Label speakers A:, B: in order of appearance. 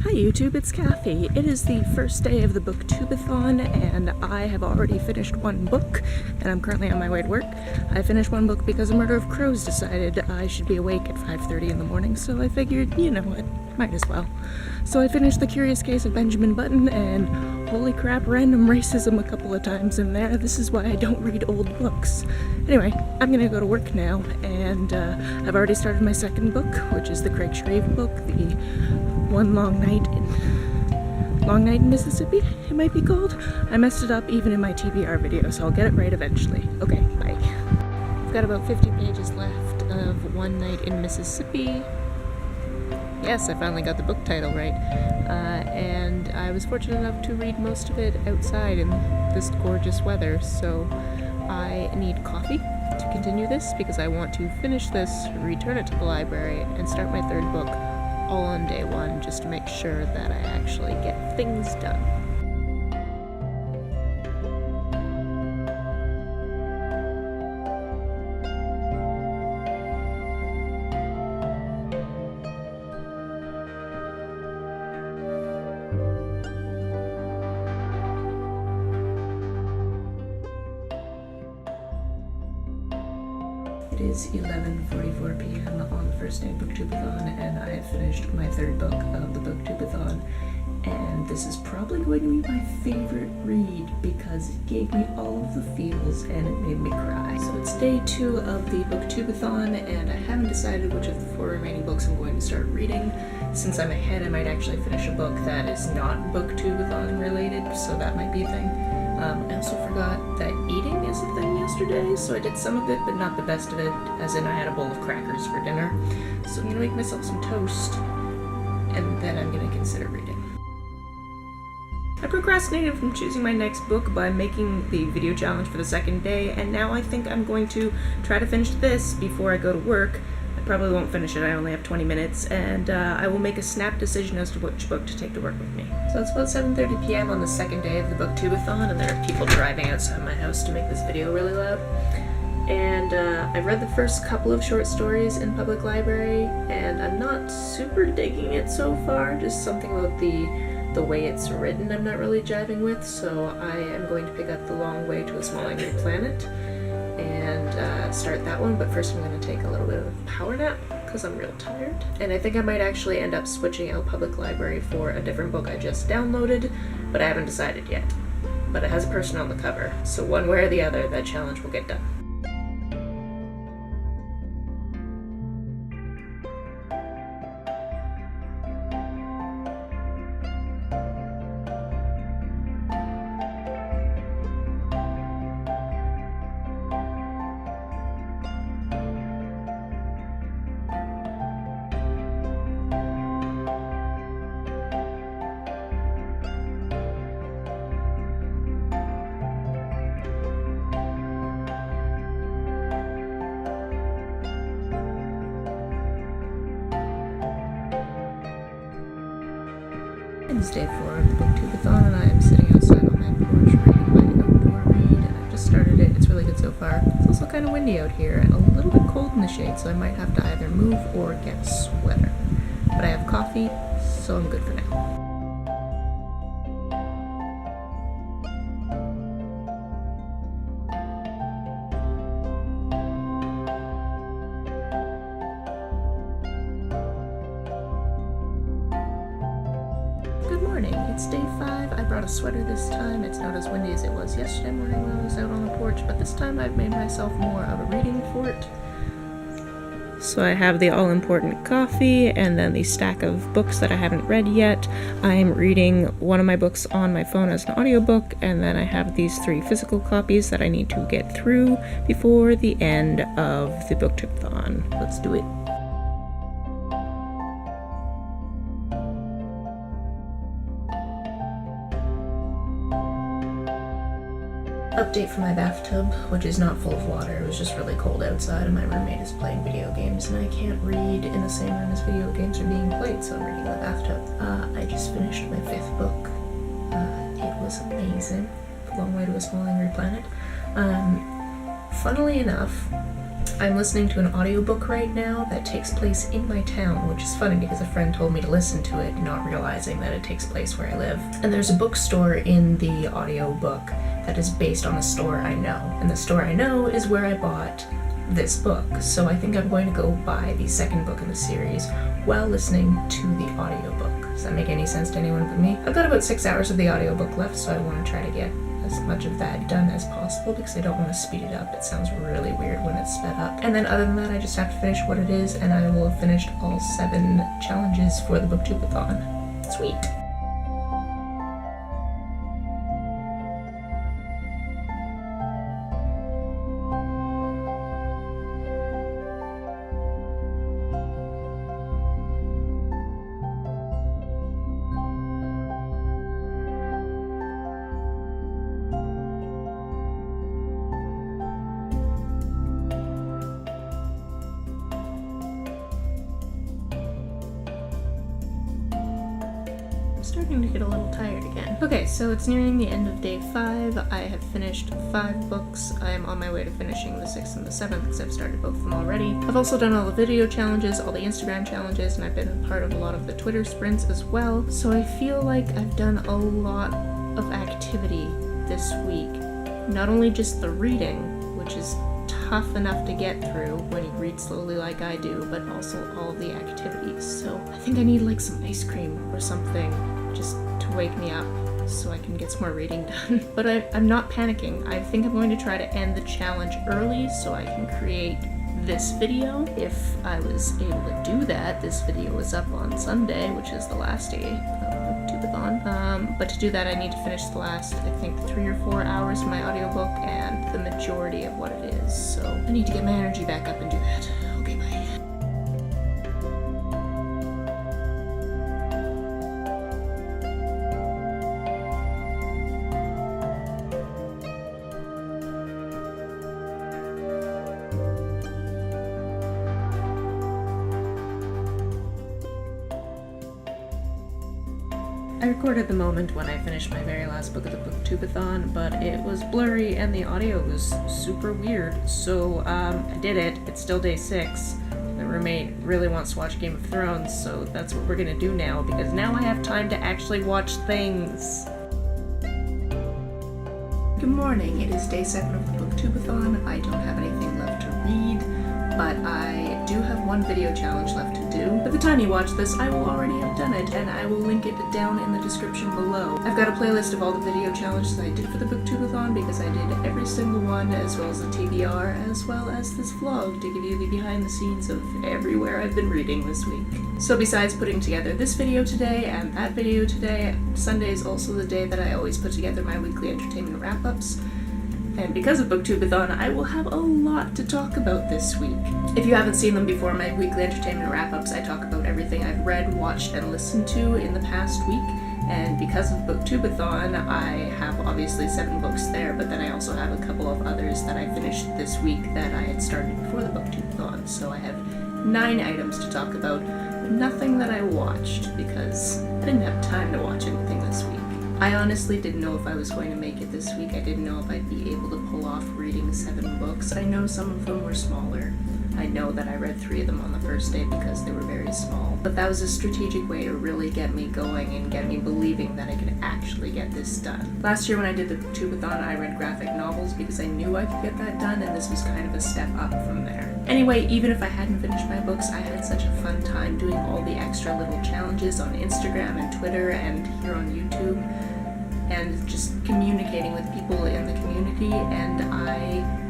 A: Hi YouTube, it's Kathy. It is the first day of the BookTubeAthon and I have already finished one book and I'm currently on my way to work. I finished one book because A Murder of Crows decided I should be awake at 5:30 in the morning, so I figured, you know what, might as well. So I finished The Curious Case of Benjamin Button and holy crap, random racism a couple of times in there. This is why I don't read old books. Anyway, I'm gonna go to work now and I've already started my second book, which is the Craig Shreve book, the Long Night in Mississippi, it might be called. I messed it up even in my TBR video, so I'll get it right eventually. Okay, bye. I've got about 50 pages left of One Night in Mississippi. Yes, I finally got the book title right. And I was fortunate enough to read most of it outside in this gorgeous weather, so I need coffee to continue this because I want to finish this, return it to the library, and start my third book all on day one, just to make sure that I actually get things done. It is 11:44 p.m. on the first day of BookTubeAthon, and I have finished my third book of the BookTubeAthon, and this is probably going to be my favorite read because it gave me all of the feels and it made me cry. So it's day 2 of the BookTubeAthon, and I haven't decided which of the 4 remaining books I'm going to start reading. Since I'm ahead, I might actually finish a book that is not BookTubeAthon related, so that might be a thing. I also forgot that eating is a thing yesterday, so I did some of it, but not the best of it, as in I had a bowl of crackers for dinner. So I'm gonna make myself some toast, and then I'm gonna consider reading. I procrastinated from choosing my next book by making the video challenge for the second day, and now I think I'm going to try to finish this before I go to work. I probably won't finish it, I only have 20 minutes, and I will make a snap decision as to which book to take to work with me. So it's about 7:30 p.m. on the second day of the BookTubeAthon, and there are people driving outside my house to make this video really loud. And I've read the first couple of short stories in public library, and I'm not super digging it so far, just something about the way it's written I'm not really jiving with, so I am going to pick up The Long Way to a Small Angry Planet and start that one, but first I'm going to take a little bit of a power nap because I'm real tired. And I think I might actually end up switching out public library for a different book I just downloaded, but I haven't decided yet. But it has a person on the cover, so one way or the other, that challenge will get done. It's day 4 of the BookTubeAthon, and I am sitting outside on my porch reading my outdoor read, and I've just started it. It's really good so far. It's also kind of windy out here and a little bit cold in the shade, so I might have to either move or get a sweater. But I have coffee, so I'm good for now. Good morning, it's day 5. I brought a sweater this time. It's not as windy as it was yesterday morning when I was out on the porch, but this time I've made myself more of a reading fort. So I have the all-important coffee and then the stack of books that I haven't read yet. I'm reading one of my books on my phone as an audiobook, and then I have these 3 physical copies that I need to get through before the end of the BookTubeAthon. Let's do it. Update for my bathtub, which is not full of water. It was just really cold outside and my roommate is playing video games and I can't read in the same room as video games are being played, so I'm reading in the bathtub. I just finished my 5th book. It was amazing. The Long Way to a Small Angry Planet. Funnily enough, I'm listening to an audiobook right now that takes place in my town, which is funny because a friend told me to listen to it, not realizing that it takes place where I live. And there's a bookstore in the audiobook that is based on a store I know. And the store I know is where I bought this book. So I think I'm going to go buy the second book in the series while listening to the audiobook. Does that make any sense to anyone but me? I've got about 6 hours of the audiobook left, so I want to try to get as much of that done as possible because I don't want to speed it up. It sounds really weird when it's sped up. And then other than that, I just have to finish what it is, and I will have finished all 7 challenges for the BookTubeAthon. Sweet. Starting to get a little tired again. Okay, so it's nearing the end of day 5. I have finished 5 books. I am on my way to finishing the 6th and the 7th because I've started both of them already. I've also done all the video challenges, all the Instagram challenges, and I've been a part of a lot of the Twitter sprints as well. So I feel like I've done a lot of activity this week. Not only just the reading, which is tough enough to get through when you read slowly like I do, but also all the activities. So I think I need like some ice cream or something just to wake me up so I can get some more reading done. But I'm not panicking. I think I'm going to try to end the challenge early so I can create this video. If I was able to do that, this video is up on Sunday, which is the last day of BookTubeAthon. But to do that, I need to finish the last, I think, 3 or 4 hours of my audiobook and the majority of what it is. So I need to get my energy back up and do that. Okay, bye. I recorded the moment when I finished my very last book of the BookTubeAthon, but it was blurry and the audio was super weird, so I did it. It's still day 6. My roommate really wants to watch Game of Thrones, so that's what we're gonna do now, because now I have time to actually watch things. Good morning, it is day 7 of the BookTubeAthon. I don't have anything left to read, but I do have one video challenge left to do. By the time you watch this, I will already have done it, and I will link it down in the description below. I've got a playlist of all the video challenges I did for the BookTubeAthon because I did every single one, as well as the TBR, as well as this vlog to give you the behind the scenes of everywhere I've been reading this week. So besides putting together this video today and that video today, Sunday is also the day that I always put together my weekly entertainment wrap-ups. And because of BookTubeAthon, I will have a lot to talk about this week. If you haven't seen them before, my weekly entertainment wrap-ups, I talk about everything I've read, watched, and listened to in the past week. And because of BookTubeAthon, I have obviously 7 books there, but then I also have a couple of others that I finished this week that I had started before the BookTubeAthon. So I have 9 items to talk about, but nothing that I watched because I didn't have time to watch anything this week. I honestly didn't know if I was going to make it this week. I didn't know if I'd be able to pull off reading 7 books. I know some of them were smaller. I know that I read 3 of them on the first day because they were very small. But that was a strategic way to really get me going and get me believing that I could actually get this done. Last year when I did the BookTubeAthon, I read graphic novels because I knew I could get that done, and this was kind of a step up from there. Anyway, even if I hadn't finished my books, I had such a fun time doing all the extra little challenges on Instagram and Twitter and here on YouTube, and just communicating with people in the community, and I